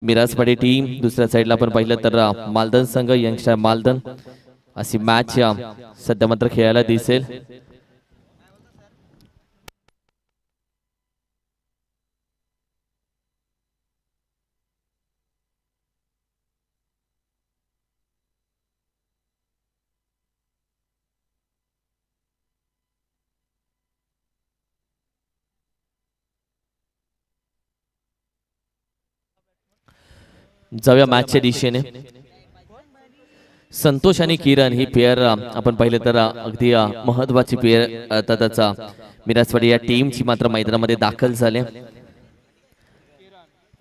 मिरासवाडी team, दुसऱ्या साईडला आपण पाहिलं तर मालदन संघ यंगस्टर मालदन अशी मॅच सध्या मात्र खेळायला दिसेल. जाऊया मॅचच्या दिशेने. संतोष आणि किरण ही पेअर आपण पाहिलं तर अगदी महत्वाची पेअर त्याचा मिरासवाडी या टीमची मात्र मैदानामध्ये दाखल झाले.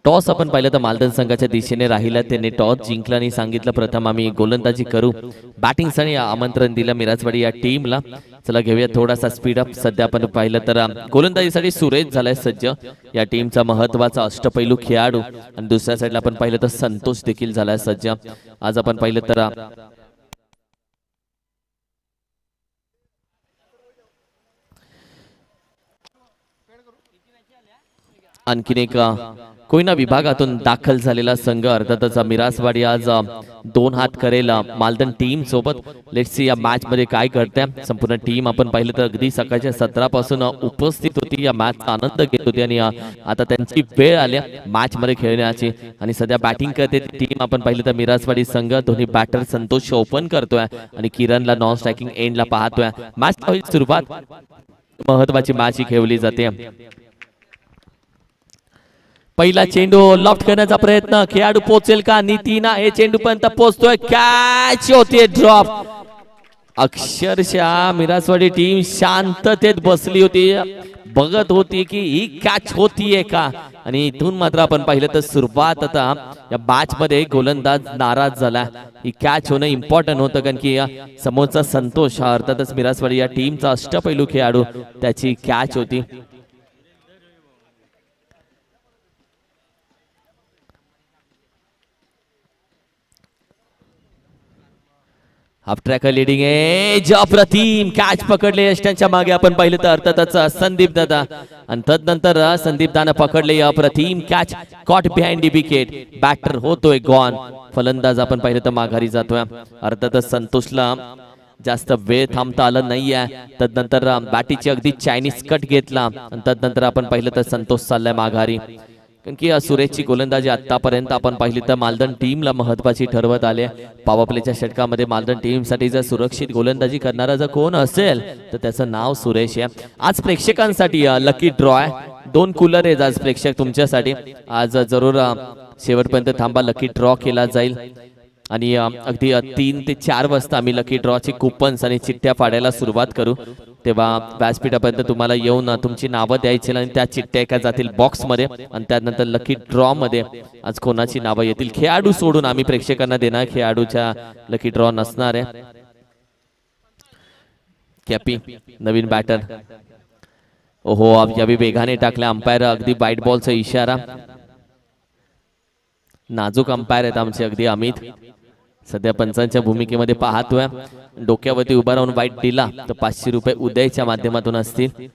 टॉस आपण पाहिलं तर मालदन संघाच्या दिशेने राहिला. त्यांनी टॉस जिंकला आणि सांगितलं प्रथम आम्ही गोलंदाजी करू. बॅटिंगसाठी आमंत्रण दिलं मिरासवाडी या टीमला. चला घेऊया थोडासा स्पीड अप. सध्या आपण पाहिलं तर गोलंदाजीसाठी सुरेश झालाय सज्ज, या टीमचा महत्वाचा अष्टपैलू खेळाडू. आणि दुसऱ्या साईडला आपण पाहिलं तर संतोष देखील झालाय सज्ज. आज आपण पाहिलं तर आणखीन एक कोयना विभागातून दाखल झालेला संघ अर्थातच मिरासवाडी आज 2 हात करेल मालदन टीम सोबत. लेट्स सी या मॅच मध्ये काय घडतंय. संपूर्ण टीम आपण पाहिलं तर अगदी सकाळच्या 17 पासून उपस्थित होती, या मॅचचा आनंद घेत होती आणि आता त्यांची वेळ आली मॅच मध्ये खेळण्याची. आणि सध्या बॅटिंग करते टीम आपण पाहिलं तर मिरासवाडी संघ. दोन्ही बॅटर संतोष ओपन करतोय आणि किरणला नॉन स्ट्रायकिंग एंडला पाहतोय. मॅच सुरुवात महत्वाची मॅच ही खेळली जाते. पहिला चेंडू लॉफ्ट करण्याचा प्रयत्न, खेळाडू पोहोचेल का? नितीना हे चेंडू पर्यंत पोहोचतोय, कॅच होते ड्रॉप. अक्षरशः मिरासवाडी टीम शांततेत बसली होती, बघत होती की ही कॅच होतीये का. आणि इथून मात्र आपण पाहिलं तर सुरुवात आता या मॅच मध्ये गोलंदाज नाराज झाला. ही कॅच होणं इम्पॉर्टंट होतं, कारण की समोरचा संतोष हा अर्थातच मिरासवाडी या टीमचा अष्टपैलू खेळाडू, त्याची कॅच होती. हाफ ट्रॅकर लिडिंग एज, अप्रतिम कॅच पकडले यष्टांच्या मागे. आपण पाहिलं तर अर्थातच संदीप दादा, आणि तदनंतर संदीप दादा पकडले अप्रतिम catch, caught behind the wicket. Batter होतोय गॉन, फलंदाज आपण पाहिलं तर माघारी जातोय. अर्थातच संतोषला जास्त वेळ थांबता आलं नाहीये. तदनंतर बॅटीची अगदी चायनीज कट घेतला आणि तदनंतर आपण पाहिलं तर संतोष चाललाय माघारी. कारण की सुरेशची गोलंदाजी आतापर्यंत आपण पाहिली तर मालदन टीमला महत्वाची ठरवत आले. पॉवर प्लेच्या षटकामध्ये मालदन टीमसाठी जर सुरक्षित गोलंदाजी करणारा जर कोण असेल तर त्याचं नाव सुरेश आहे. आज प्रेक्षकांसाठी लकी ड्रॉ आहे. 2 कूलर आहेत आज प्रेक्षक तुमच्यासाठी. आज जरूर शेवटपर्यंत थांबा, लकी ड्रॉ केला जाईल. आणि अगदी 3 ते 4 वाजता आम्ही लकी ड्रॉचे कुपन्स आणि चिठ्ठ्या फाडायला सुरुवात करू. तेव्हा व्यासपीठापर्यंत तुम्हाला येऊन तुमची नावं द्यायची आणि त्या चिठ्ठ्या एका जातील बॉक्स मध्ये. आणि त्यानंतर लकी ड्रॉ मध्ये आज कोणाची नावं येतील खेळाडू सोडून आम्ही प्रेक्षकांना देणार. खेळाडूच्या लकी ड्रॉ नसणार आहे. कॅपी नवीन बॅटर, ओहो यावी वेगाने टाकल्या. अंपायर अगदी वाईट बॉलचा इशारा. नाजूक अंपायर आहेत आमचे अगदी अमित. सध्या पंचांच्या भूमिकेमध्ये पाहतोय. डोक्यावरती उभा राहून वाईट दिला तर 500 रुपये उदयच्या माध्यमातून असतील.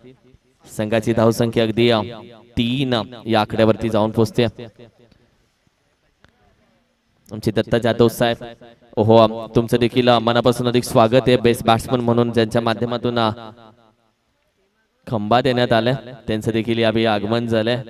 संघाची धावसंख्या अगदी 3 या आकड्यावरती जाऊन पोहोचते. आमचे दत्ता जाधव साहेब, ओहो तुमचं देखील मनापासून अधिक स्वागत आहे. बेस्ट बॅट्समन म्हणून ज्यांच्या माध्यमातून खंबा देण्यात आलाय त्यांचं देखील यावेळी आगमन झालंय.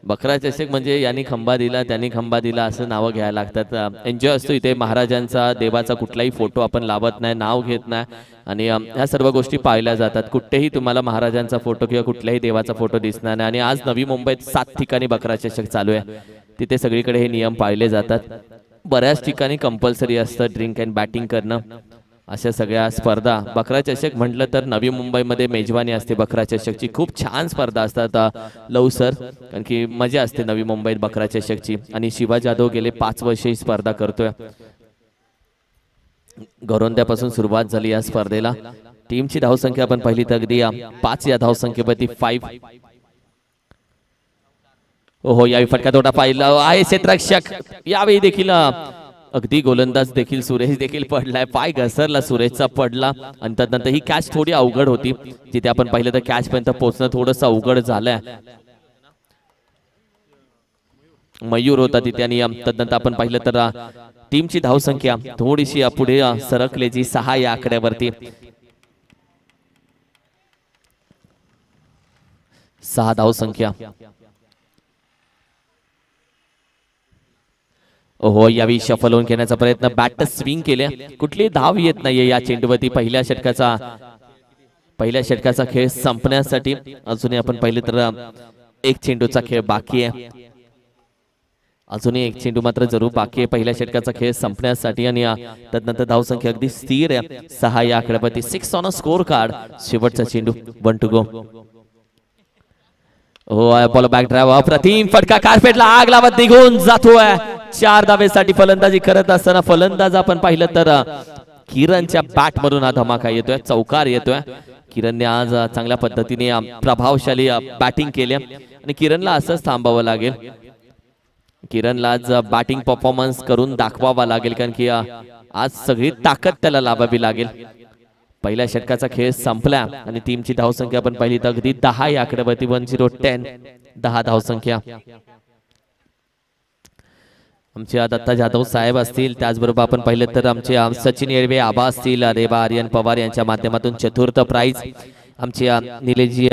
बकरा चषक म्हणजे यांनी खंबा दिला त्यांनी खंबा दिला असं नावं घ्यायला लागतात. एन्जॉय असतो इथे. महाराजांचा देवाचा कुठलाही फोटो आपण लावत नाही, नाव घेत नाही, आणि ह्या सर्व गोष्टी पाहिल्या जातात. कुठेही तुम्हाला महाराजांचा फोटो किंवा कुठल्याही देवाचा फोटो दिसणार नाही. आणि आज नवी मुंबईत 7 ठिकाणी बकरा चषक चालू आहे. तिथे सगळीकडे हे नियम पाळले जातात. बऱ्याच ठिकाणी कंपल्सरी असतं ड्रिंक अँड बॅटिंग करणं. अशा सगळ्या स्पर्धा बकरा चषक म्हटलं तर नवी मुंबईमध्ये मेजवानी असते बकरा चषकची. खूप छान स्पर्धा असतात लव सर, कारण की मजा असते नवी मुंबईत बकरा चषकची. आणि शिवा जाधव गेले 5 वर्ष ही स्पर्धा करतोय. घरोंद्यापासून सुरुवात झाली या स्पर्धेला. टीमची धावसंख्या आपण पाहिली तर अगदी 5 या धावसंख्येवरती 5. ओहो यावेळी फटका तोटा पाहिला आहे क्षेत्ररक्षक. यावेळी देखील अगदी गोलंदाज देखील सुरेश देखील पडलाय. पाय घसरला सुरेशचा पडला. आणि त्यानंतर ही कॅच थोडी अवघड होती. जिथे आपण पाहिलं तर कॅच पर्यंत पोहोचणं थोडंसं अवघड झालंय. मयूर होता तिथे आणि तदनंतर आपण पाहिलं तर टीमची धावसंख्या थोडीशी पुढे सरकल्याची 6 या आकड्यावरती 6 धावसंख्या. ओहो यावेळी शफल होऊन घेण्याचा प्रयत्न बॅट स्विंग केल्या कुठली धाव येत नाहीये या चेंडूवरती पहिल्या षटकाचा खेळ संपण्यासाठी अजूनही आपण पाहिले तर एक चेंडूचा खेळ बाकी आहे. अजूनही एक चेंडू मात्र जरूर बाकी आहे पहिल्या षटकाचा खेळ संपण्यासाठी आणि तदनंतर धावसंख्या अगदी स्थिर आहे 6 या आकड्यावरती 6 ऑन अ स्कोर कार्ड. शेवटचा चेंडू 1 टू गो. हो बॉल बॅक ड्राइव्ह अप्रतिम फटका कार्पेटला आग लावत निघून जातोय. 4 धावेसाठी फलंदाजी करत असताना फलंदाज आपण पाहिलं तर किरणच्या बॅट मधून हा धमाका येतोय चौकार येतोय. किरणने आज चांगल्या पद्धतीने प्रभावशाली बॅटिंग केली आणि किरणला असंच थांबावं लागेल. किरणला आज बॅटिंग परफॉर्मन्स करून दाखवावा लागेल कारण की आज सगळी ताकद त्याला लावावी लागेल. पहिल्या षटकाचा खेळ संपला आणि टीमची धावसंख्या आपण पाहिली तर अगदी 10 या आकड्यावरती 10 10 धावसंख्या. आमचे दत्ता जाधव साहेब असतील त्याचबरोबर आपण पाहिलं तर आमचे सचिन येळवे आबा असतील रेबा आर्यन पवार यांच्या माध्यमातून चतुर्थ प्राइज. आमचे निलेशजी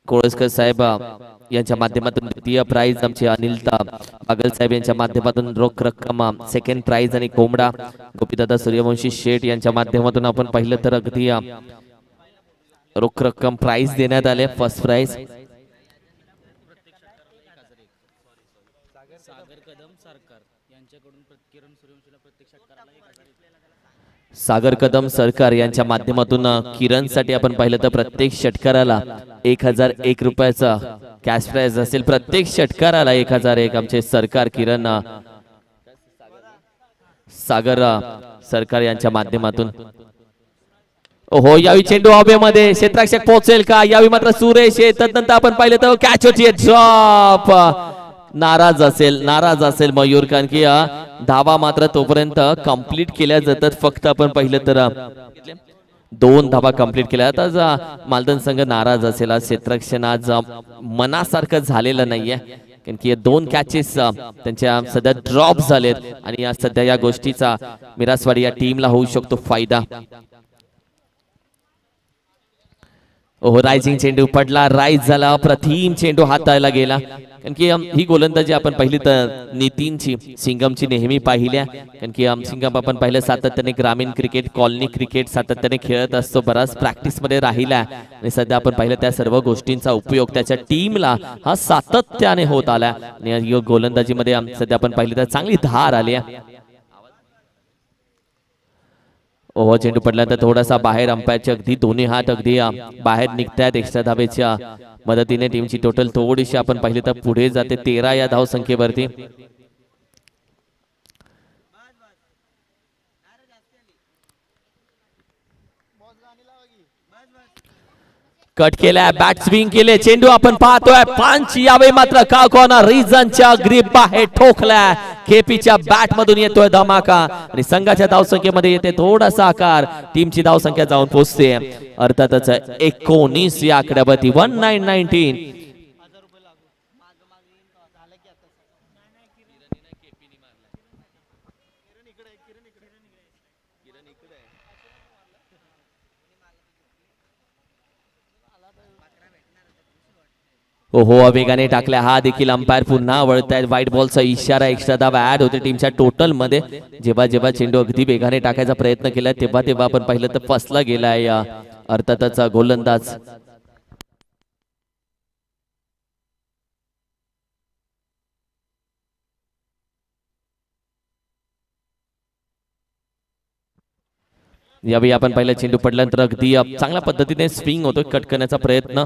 कोळसकर साहेब यांच्या माध्यमातून द्वितीय प्राइज. आमचे अनिल बागल साहेब यांच्या माध्यमातून रोख रक्कम सेकंड प्राइज आणि कोंबडा गोपीदादा सूर्यवंशी शेठ यांच्या माध्यमातून आपण पाहिलं तर अगदी रोख रक्कम प्राइज देण्यात आले. फर्स्ट प्राइज सागर कदम सरकार यांच्या माध्यमातून किरणसाठी आपण पाहिलं तर प्रत्येक षटकाराला 1001 रुपयाचा कॅश प्राइज असेल. प्रत्येक षटकाराला 1001. आमचे सरकार किरण सागर सरकार यांच्या माध्यमातून. हो यावेळी चेंडू हवेमध्ये क्षेत्ररक्षक पोहोचेल का यावेळी मात्र सुरेश तदनंतर आपण पाहिलं तर कॅच होती ड्रॉप. नाराज असेल मयूर कारण की धावा मात्र तोपर्यंत कंप्लीट केल्या जातात. फक्त आपण पाहिलं तर 2 धावा कंप्लीट केल्या. आता मालदन संघ नाराज असेल. आज क्षेत्ररक्षण आज मनासारखं झालेलं नाहीये कारण की 2 कॅचेस त्यांच्या सध्या ड्रॉप झालेत आणि या सध्या या गोष्टीचा मिरासवाडी या टीमला होऊ शकतो फायदा. ओहो रायझिंग चेंडू पडला राईज झाला अप्रतिम चेंडू हाताळला गेला कारण की ही गोलंदाजी आपण पाहिली तर नितीनची सिंगमची नेहमी पाहिल्या कारण की सिंगम आपण पाहिलं सातत्याने ग्रामीण क्रिकेट कॉलनी क्रिकेट सातत्याने खेळत असतो. बराच प्रॅक्टिस मध्ये राहिला आणि सध्या आपण पाहिलं त्या सर्व गोष्टींचा उपयोग त्याच्या टीमला हा सातत्याने होत आला आणि गोलंदाजीमध्ये सध्या आपण पाहिलं तर चांगली धार आली आहे. ओव्हर चेंडू पडल्यानंतर थोडासा बाहेर अंपायरचे अगदी दोन्ही हात अगदी बाहेर निघतायत. एक्स्ट्रा धावेच्या मदतीने टीमची टोटल थोडीशी आपण पाहिली तर पुढे जाते 13 या धाव संख्येवरती. कट केलाय बॅट स्विंग केले चेंडू आपण पाहतोय पंच यावे मात्र का कॉर्नर रिझनच्या ग्रीप बाहेर ठोकलाय. केपीच्या बॅट मधून येतोय धमाका आणि संघाच्या धावसंख्येमध्ये येते थोडासा आकार. टीमची धावसंख्या जाऊन पोहोचते अर्थातच 19 या आकड्यावरती 1919. ओहो वेगाने टाकल्या हा देखील अंपायर पुन्हा वळतायत. व्हाईट बॉलचा इशारा एक्स्ट्रा धाव ऍड होते टीमच्या टोटल मध्ये. जेव्हा चेंडू अगदी वेगाने टाकायचा प्रयत्न केला तेव्हा आपण पाहिलं तर फसला गेलाय अर्थातच गोलंदाज. यावेळी आपण पाहिलं चेंडू पडल्यानंतर अगदी चांगल्या पद्धतीने स्विंग होतोय कट करण्याचा प्रयत्न.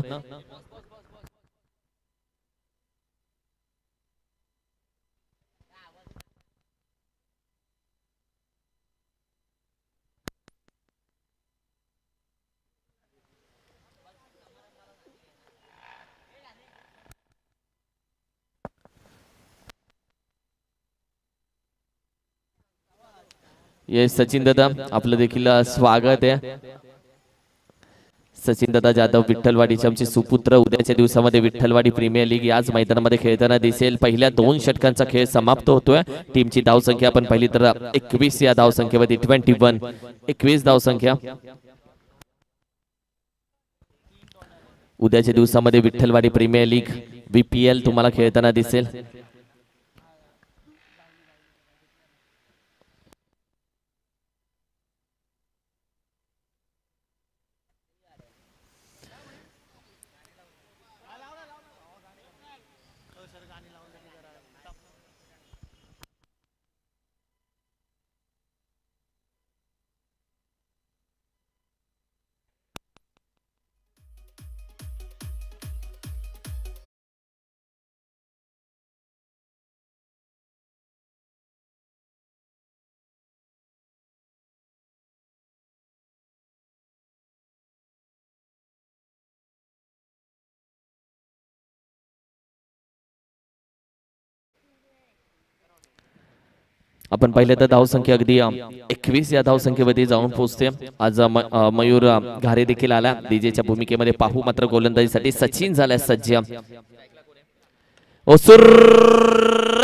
ये सचिन दादा आपलं देखील स्वागत आहे. सचिनदादा जाधव विठ्ठलवाडीचे आमचे सुपुत्र उद्याच्या दिवसामध्ये विठ्ठलवाडी प्रीमियर लीग याच मैदानामध्ये खेळताना दिसेल। पहिल्या 2 षटकांचा खेळ समाप्त होतोय। टीमची धावसंख्या आपण पहिली तर 21 या धावसंख्येवरती 21 धावसंख्या। उद्याच्या दिवसामध्ये विठ्ठलवाडी प्रीमियर लीग VPL तुम्हाला खेळताना दिसेल। आपण पाहिलं तर धावसंख्या अगदी 21 या धावसंख्येवरती जाऊन पोहोचते। आज मयूर घारे देखील आला डीजेच्या भूमिकेमध्ये। पाहू मात्र गोलंदाजीसाठी सचिन झालाय सज्ज।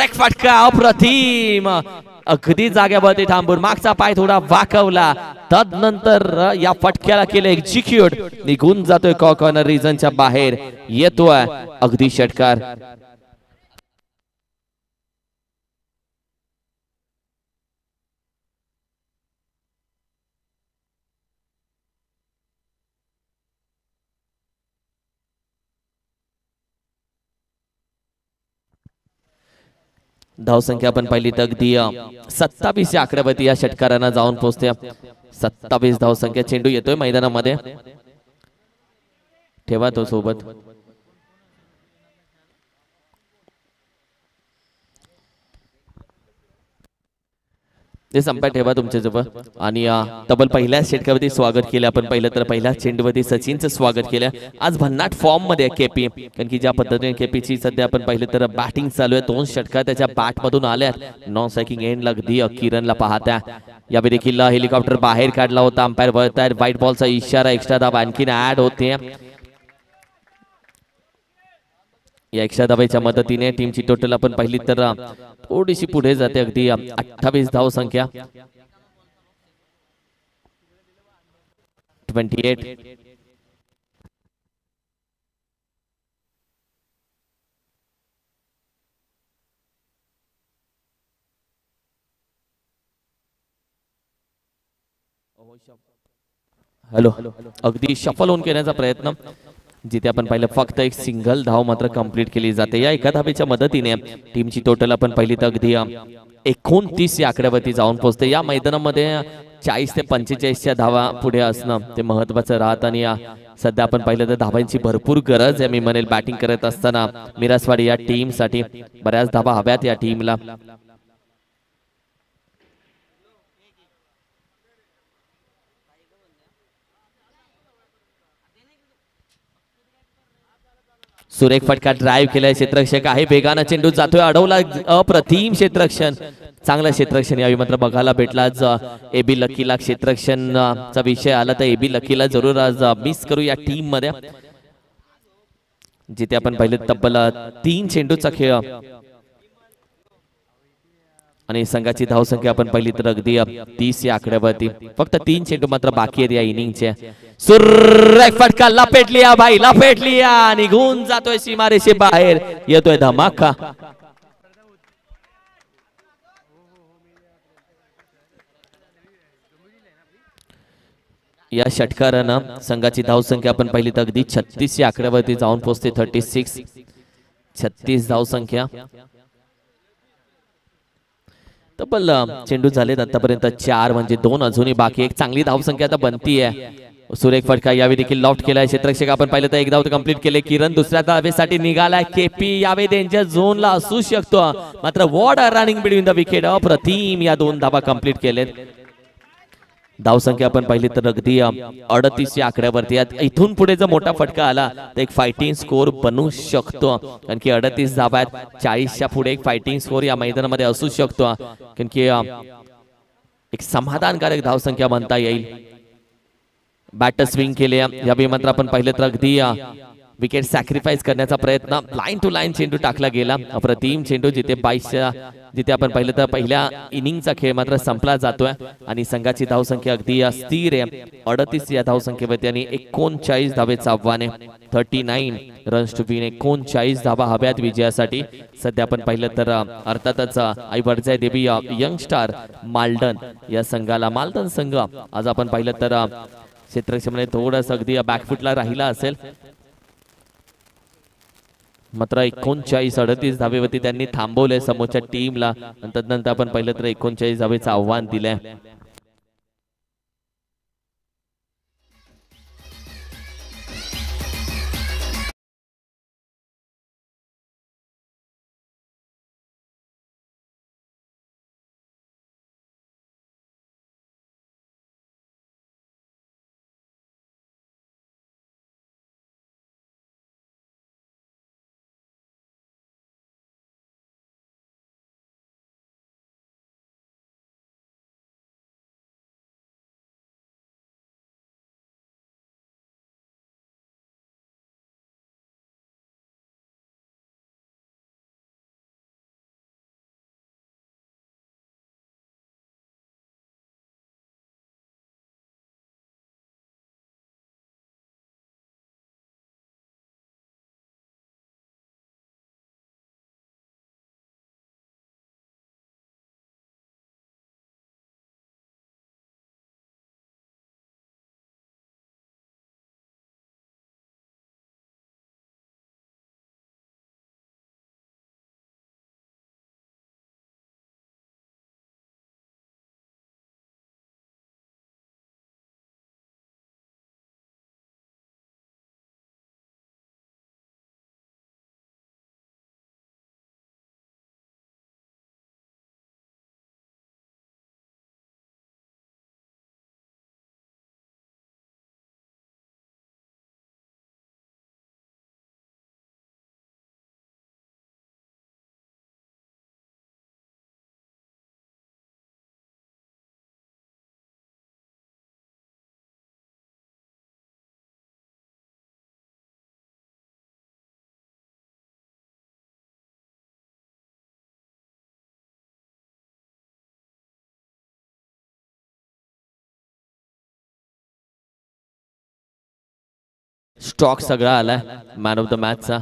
एक फटका अप्रतिम, अगदी जाग्यावरती थांबून मागचा पाय थोडा वाकवला, तदनंतर या फटक्याला केलं एक्झिक्यूट, निघून जातोय कॉर्नर रिजनच्या बाहेर, येतोय अगदी षटकार। धावसंख्या आपण पाहिली तर अगदी 27 या आकड्यावरती या षटकारांना जाऊन पोहोचते। 27 धावसंख्या। चेंडू येतोय मैदानामध्ये, ठेवा तो सोबत। ते संपा ठेवा तुमच्या जवळ। आणि तब्बल पहिल्या षटकावरती स्वागत केलं आपण। पहिलं तर पहिल्या चेंडूवरती सचिनचं स्वागत केलं। आज भन्नाट फॉर्म मध्ये केपी, कारण की ज्या पद्धतीने केपीची सध्या आपण पाहिलं तर बॅटिंग चालू आहे। 2 षटकार त्याच्या बॅट मधून आल्यात। नॉन स्ट्रायकिंग एंडला अगदी किरणला पाहत्या। यावेळी देखील हेलिकॉप्टर बाहेर काढला होता, अंपायर वळतायत, व्हाईट बॉलचा इशारा, एक्स्ट्रा धाव आणखीन ऍड होते। या एक्स्ट्रा धावेच्या मदतीने टीमची टोटल आपण पाहिली तर थोडीशी पुढे जाते, अगदी 28 धाव संख्या। 28। हॅलो, अगदी शफल होऊन करण्याचा प्रयत्न, जिथे आपण पाहिलं फक्त एक सिंगल धाव मात्र कंप्लीट केली जाते। या एका धावेच्या मदतीने टीमची टोटल आपण पाहिली तर अगदी 29 या आकड्यावरती जाऊन पोहोचते। या मैदानामध्ये 40 ते 45 धावा पुढे असणं ते महत्वाचं राहत। आणि सध्या आपण पाहिलं तर धावांची भरपूर गरज आहे, मी म्हणेल बॅटिंग करत असताना मिरासवाडी या टीम साठी बऱ्याच धावा हव्यात या टीमला। सुरेख फटका ड्राइव्ह केलाय, क्षेत्ररक्षक आहे, वेगानं चेंडू जातोय, अडवला, अप्रतिम क्षेत्ररक्षण, चांगलं क्षेत्ररक्षण यावेळी मात्र बघायला भेटला। आज एबी लकीला क्षेत्ररक्षणचा विषय आला तर एबी लकीला जरूर आज मिस करू या टीम मध्ये, जिथे आपण पाहिलं तब्बल 3 चेंडूचा खेळ आणि संघाची धावसंख्या आपण पाहिली तर अगदी 30 या आकड्यावरती। फक्त 3 चेंडू मात्र बाकी आहेत या इनिंगचे। सुरेख फटका, लपेटलिया भाई, लपेटलिया, निघून जातोय सीमारेषे बाहेर, येतोय धमाका। या षटकारानं संघाची धावसंख्या आपण पाहिली तर अगदी 36 या आकड्यावरती जाऊन पोहोचते। 36 धावसंख्या। तब्बल चेंडू झालेत आतापर्यंत 4, म्हणजे 2 अजूनही बाकी। एक चांगली धावसंख्या आता बनतीये। सुरेख फटका यावेळी देखील लॉफ्ट केलाय, क्षेत्ररक्षक आपण पाहिलं तर 1 धाव कंप्लीट केले। किरण दुसऱ्या धावेसाठी निघालाय, केपी यावेळी त्यांच्या झोनला असू शकतो, मात्र what a running between the wicket, अप्रतिम या 2 धावा कंप्लीट केलेत। धावसंख्या आपण पाहिली तर अगदी 38 या आकड्यावरती। इथून पुढे जर मोठा फटका आला तर एक फायटिंग स्कोर बनू शकतो, कारण की 38 धावा आहेत, 40च्या पुढे एक फायटिंग स्कोर या मैदानामध्ये असू शकतो, कारण की एक समाधानकारक धावसंख्या बनता येईल। बॅटर स्विंग केले यावेळी मात्र आपण पाहिलं तर अगदी विकेट सॅक्रिफाईस करण्याचा प्रयत्न, लाईन टू लाईन चेंडू टाकला गेला. अप्रतिम चेंडू, जिथे 22च्या जिथे आपण पाहिलं तर पहिल्या इनिंगचा खेळ मात्र संपला जातोय आणि संघाची धावसंख्या अगदी स्थिर आहे 38 या धावसंख्येवरती आणि 39 धावेचं आव्हान आहे. 39 रन्स टू विन, 39 धावा हव्यात विजयासाठी. सध्या आपण पाहिलं तर अर्थातच आईवरचा देवी यंग स्टार माल्डन या संघाला, माल्डन संघ आज आपण पाहिलं तर क्षेत्रक्षेत्रामध्ये थोडंसं अगदी बॅकफुटला राहिला असेल, मात्र 39-38 धावेवरती त्यांनी थांबवले समोरच्या टीमला. तदनंतर आपण पाहिलं तर 39 धावेचं आव्हान दिलंय. स्टॉक सगळा आलाय मॅन ऑफ द मॅचचा.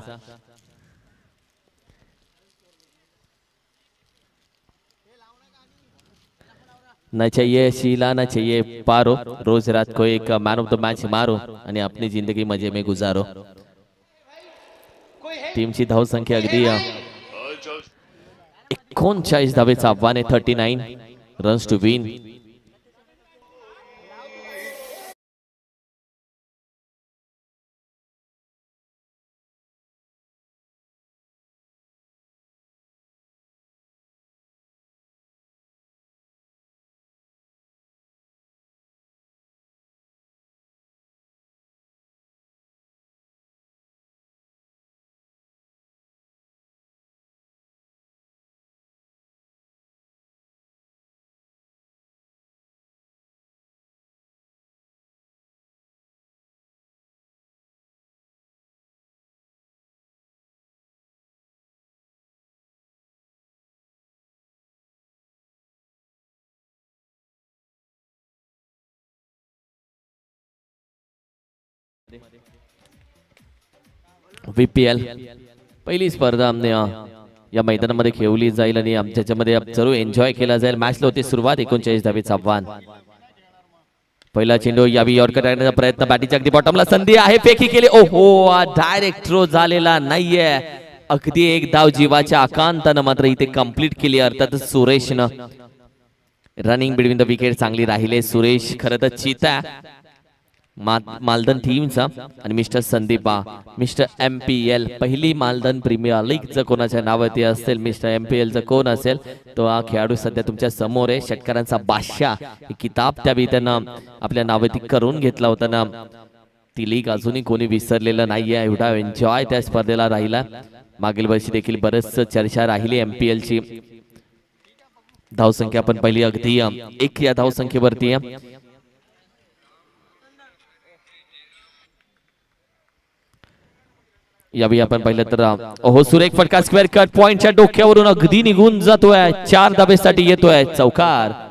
न चाहिए शीला न चाहिए पारो, रोज रात को एक मैन ऑफ द मैच मारो आणि अपनी जिंदगी मजे में गुजारो. टीमची धावसंख्या अगदी 39 धावेचं आव्हान आहे. 39 रन्स टू विन. VPL पहिली स्पर्धा या मैदानामध्ये खेळवली जाईल आणि आमच्यामध्ये जरूर एन्जॉय केला जाईल. मॅचला होती सुरुवात. 39 धावेचं आव्हान. पहिला चेंडू यावी यॉर्कर टाकण्याचा प्रयत्न, बॅटीच्या अगदी बॉटमला संधी आहे, फेकी केली. ओहो, डायरेक्ट थ्रो झालेला नाहीये. अगदी एक धाव जीवाच्या आकांतानं मात्र इथे कंप्लीट केली. अर्थातच सुरेशनं रनिंग बिटवीन द विकेट चांगली राहिले. सुरेश खरं तर चिता मालदन टीमचा आणि मिस्टर संदीपा, मिस्टर MPL पहिली मालदन प्रीमियर लीगचं कोणाच्या नावावरती असेल, मिस्टर MPLचं कोण असेल तो हा खेळाडू सध्या तुमच्या समोर आहे. षटकारांचा बादशाह ही किताब त्यावेळी त्यानं आपल्या नावावरती करून घेतला होता ना. ती लीग अजूनही कोणी विसरलेलं नाहीये. एवढा एन्जॉय त्या स्पर्धेला राहिला. मागील वर्षी देखील बरंच चर्चा राहिली MPL ची. धावसंख्या आपण पहिली अगदी 1 या धावसंख्येवरती यावेळी आपण पाहिलं तर ओहो सुरेख फटका स्क्वेअर कट पॉइंटच्या डोक्यावरून अगदी निघून जातोय 4 धाब्यासाठी येतोय चौकार.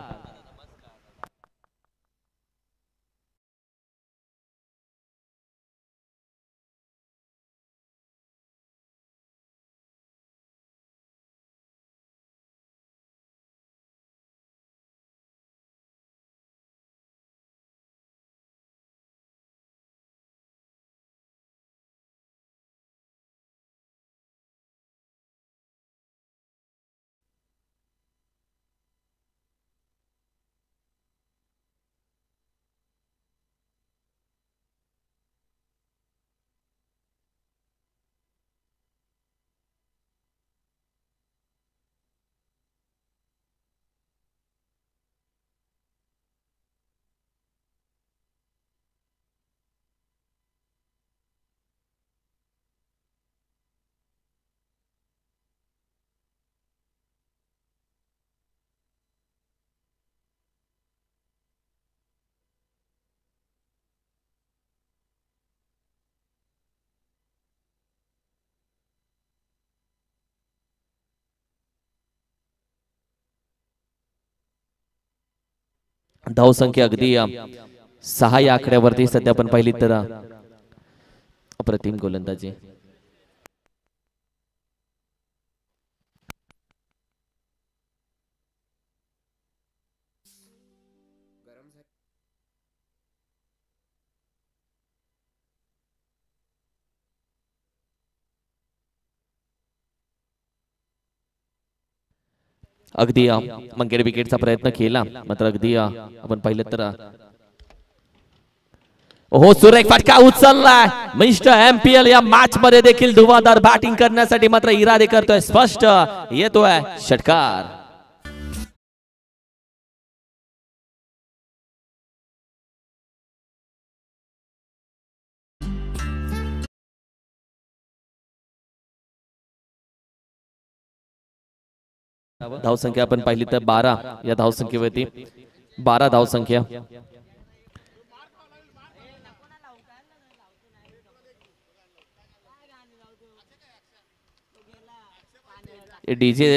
धावसंख्या अगदी 6 या आकड्यावरती सध्या आपण पाहिली तर अप्रतिम गोलंदाजी. अगदी मंगेर विकेटचा प्रयत्न केला मात्र अगदी आपण पाहिलं तर हो सुरेख फटका उचलला. मिस्टर एमपीएल या मॅच मध्ये देखील धुवाधार बॅटिंग करण्यासाठी मात्र इरादे करतोय. स्पष्ट येतोय षटकार. धावसंख्या आपण पाहिली तर 12 या धावसंख्येवरती 12 धावसंख्या. डीजे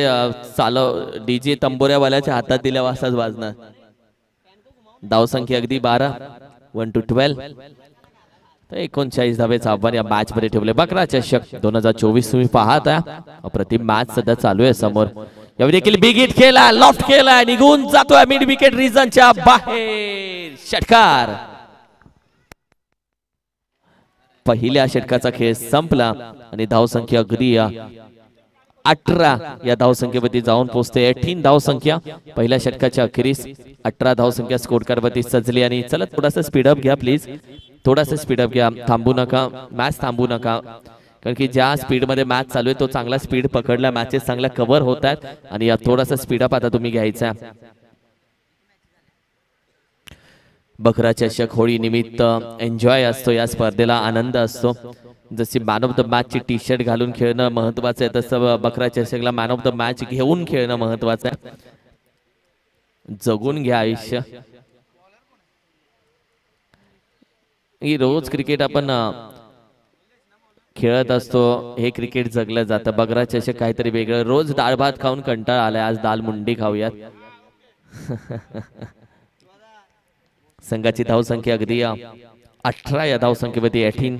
डीजे तंबोऱ्यावाल्याच्या हातात दिल्या वाजताच वाजणार. धावसंख्या अगदी 12 1 to 12. 39 धावेचं आव्हान या मॅच मध्ये ठेवले. बकरा चषक 2024 तुम्ही पाहत आहे. अप्रतिम मॅच सध्या चालू आहे समोर. यावेळी देखील बिग हिट केला लॉफ्ट केला निघून जातोय मिड विकेट रिजनच्या बाहेर. षटकार. पहिल्या षटकाचा खेळ संपला आणि धावसंख्या अगदी 18 या धावसंख्येवरती जाऊन पोहोचते. 18 धावसंख्या पहिल्या षटकाच्या अखेरीस 18 धावसंख्या स्कोर कार्ड वरती सजली. आणि चला थोडासा स्पीडअप घ्या प्लीज. थोडासा स्पीडअप घ्या. थांबू नका मॅच थांबू नका कारण की ज्या स्पीड मध्ये मॅच चालू आहे तो चांगला स्पीड पकडला. मॅचेस चांगल्या कव्हर होत आहेत आणि थोडासा स्पीडअप आता तुम्ही घ्यायचा. बकरा चषक होळी निमित्त एन्जॉय असतो या स्पर्धेला आनंद असतो. जशी मॅन ऑफ द मॅच ची टी शर्ट घालून खेळणं महत्वाचं आहे तसं बकरा चषकला मॅन ऑफ द मॅच घेऊन खेळणं महत्वाचं आहे. जगून घ्या आयुष्य. ही रोज क्रिकेट आपण खेळत असतो. हे क्रिकेट जगलं जातं. बकरा चषक काहीतरी वेगळं. रोज डाळ भात खाऊन कंटाळा आलाय. आज दाल मुंडी खाऊयात. संघाची धावसंख्या अगदी 18 या धावसंख्येवरती 18.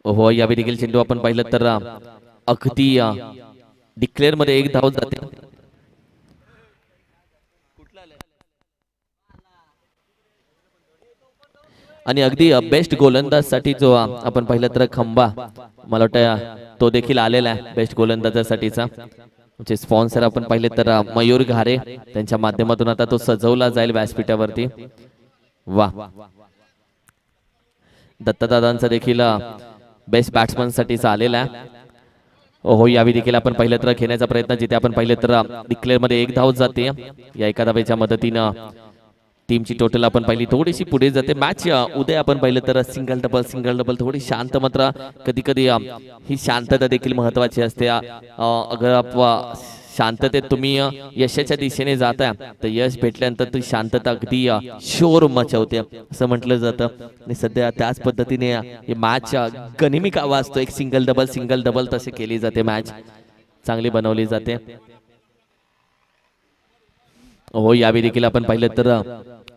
हो यावेळी देखील चेंडू आपण पाहिलं तर अगदी डिक्लेअर मध्ये 1 धाव जाते. आणि अगदी बेस्ट गोलंदाज साठी जो आपण पाहिलं तर खंबा मला वाटतं तो देखील आलेला आहे बेस्ट गोलंदाजासाठीचा. स्पॉन्सर आपण पाहिले तर मयूर घारे त्यांच्या माध्यमातून आता तो सजवला जाईल व्यासपीठावरती. वा दत्तदादांचा देखील बेस्ट बॅट्समन साठीचा आलेला आहे. हो यावेळी देखील आपण पाहिलं तर खेळण्याचा प्रयत्न जिथे आपण पाहिलं तर डिक्लेअर मध्ये 1 धाव जाते. या एका धावेच्या मदतीनं टीमची टोटल आपण पाहिली थोडीशी पुढे जाते. मॅच उद्या आपण पाहिलं तर सिंगल डबल थोडी शांत. मात्र कधी कधी ही शांतता देखील महत्वाची असते. अगर आप शांततेत तुम्ही यशाच्या दिशेने जाताय तर यश भेटल्यानंतर ती शांतता अगदी शोर मचवते असं म्हटलं जातं. आणि सध्या त्याच पद्धतीने हे मॅच गनिमिक आवाज तो एक सिंगल डबल तसे केली जाते. मॅच चांगली बनवली जाते. हो यावेळी देखील आपण पाहिलं तर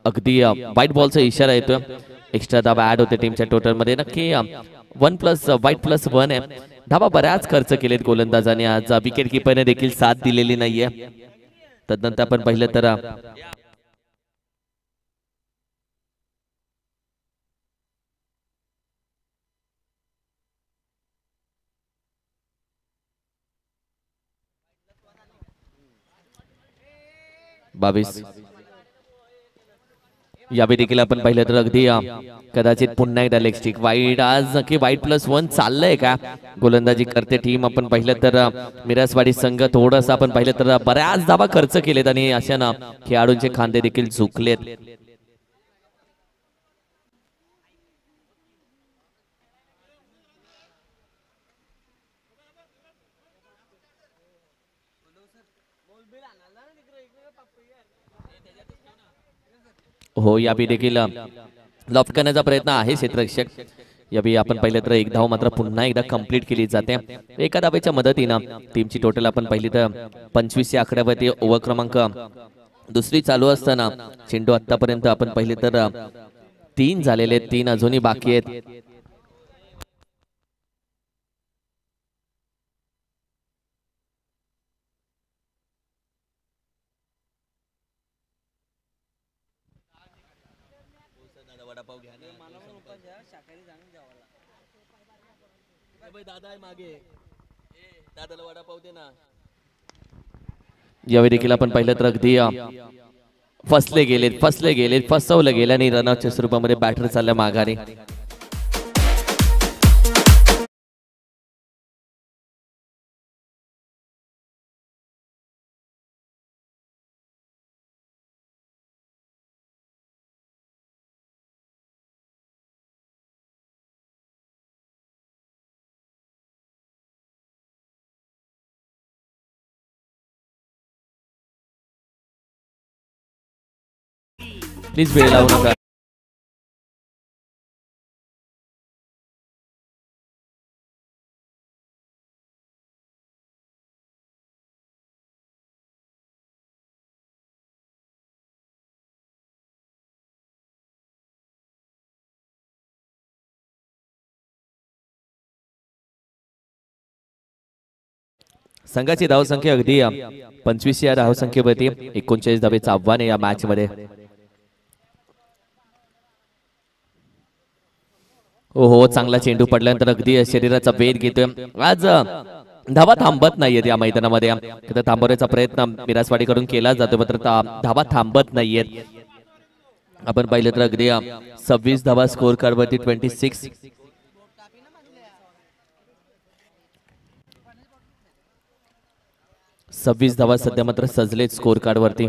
अगदी व्हाईट बॉलचा इशारा येतोय. एक्स्ट्रा धाबा ऍड होते टीमच्या टोटल मध्ये. नक्की 1+ व्हाईट +1 आहे. धाबा बऱ्याच खर्च केलेत गोलंदाजाने आज. विकेट किपरने देखील साथ दिलेली नाहीये. तदनंतर आपण पाहिलं तर बावीस यावेळी देखील आपण पाहिलं तर अगदी कदाचित पुन्हा एकदा लेग स्टिक वाईट. आज नक्की व्हाईट +1 चाललंय का गोलंदाजी करते टीम. आपण पाहिलं तर मिरासवाडी संघ थोडंसं आपण पाहिलं तर बऱ्याच धाबा खर्च केलेत आणि अशानं खेळाडूंचे खांदे देखील झुकलेत. हो यावेळी देखील लॉफ्ट करण्याचा प्रयत्न आहे क्षेत्ररक्षक. यावेळी आपण पाहिलं तर एक धाव मात्र पुन्हा एकदा कंप्लीट केली जाते. एका धावेच्या मदतीनं टीमची टोटल आपण पाहिली तर 25 या आकड्यावरती ओव्हर क्रमांक दुसरी चालू असताना चेंडू आतापर्यंत आपण पाहिले तर 3 झालेले, 3 अजूनही बाकी आहेत. यावेळी देखील आपण पाहिलं तर अगदी फसवलं गेलं आणि रनआउटच्या स्वरूपामध्ये बॅटर चालल्या माघारी. प्लीज वेळ लावू नका. संघाची धावसंख्या अगदी 25 या धावसंख्येवरती 39 धावेचं आव्हान आहे या मॅच मध्ये. हो चांगला चेंडू पडल्यानंतर अगदी शरीराचा वेध घेतोय. आज धावा थांबत नाहीयेत या मैदानामध्ये. थांबवण्याचा प्रयत्न मिरासवाडीकडून केला जातो मात्र धावा थांबत नाहीयेत. आपण पाहिलं तर अगदी 26 धावा स्कोर कार्ड वरती 26. सव्वीस धावा सध्या मात्र सजलेत स्कोर कार्ड वरती.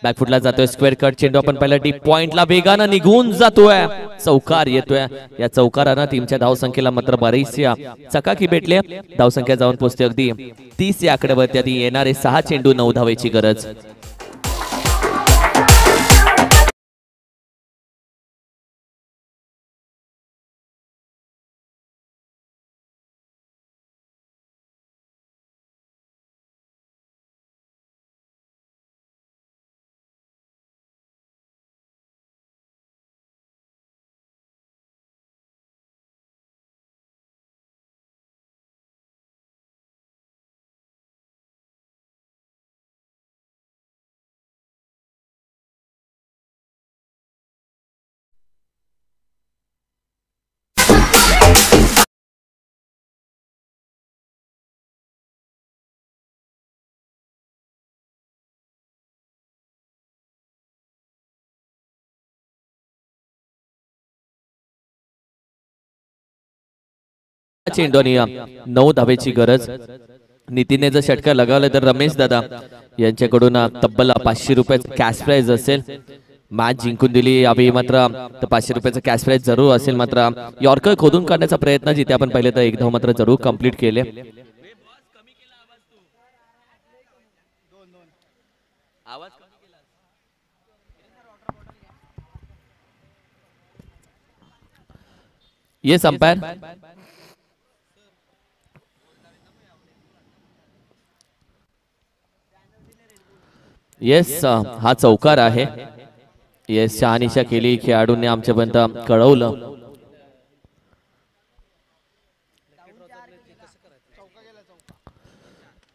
बॅकफुटला जातोय स्क्वेअर कट चेंडू आपण पाहिला डीप पॉइंटला वेगानं निघून जातोय. चौकार येतोय. या चौकारानं टीमच्या धावसंख्येला मात्र बरीचशी चकाकी भेटली. धावसंख्या जाऊन पोहोचते अगदी 30 या आकड्यावरती. आधी येणारे 6 चेंडू 9 धावेची गरज. चेंडू आणि 9 धावेची गरज. नितीनने जर षटकार लगावला तर रमेश दादा यांच्याकडून तब्बल 500 रुपयाचं कॅश प्राइज असेल. मॅच जिंकून दिली यावेळी मात्र 500 रुपयाचं कॅश प्राइज जरूर असेल. मात्र यॉर्कर खोदून काढण्याचा प्रयत्न जिथे आपण पाहिले तर एक धाव मात्र जरूर कंप्लीट केले. Yes umpire. येस हा चौकार आहे. येस शहानिशा केली खेळाडूंनी आमच्यापर्यंत कळवलं.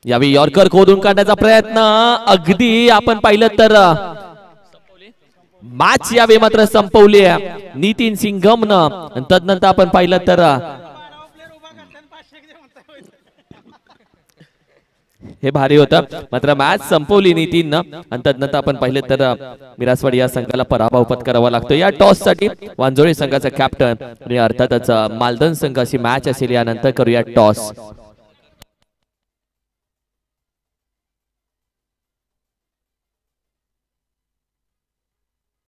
यावेळी यॉर्कर खोदून काढण्याचा प्रयत्न अगदी आपण पाहिलं तर मॅच यावेळी मात्र संपवली नितीन सिंघमनं. तदनंतर आपण पाहिलं तर हे भारी होतं. मात्र मॅच संपवली नितीननं आणि तदनंतर आपण पाहिले तर मिरासवाडी या संघाला पराभव पत्करावा लागतो. या टॉस साठी वांजोळी संघाचा कॅप्टन आणि अर्थातच मालदन संघाची मॅच असेल. यानंतर करूया टॉस.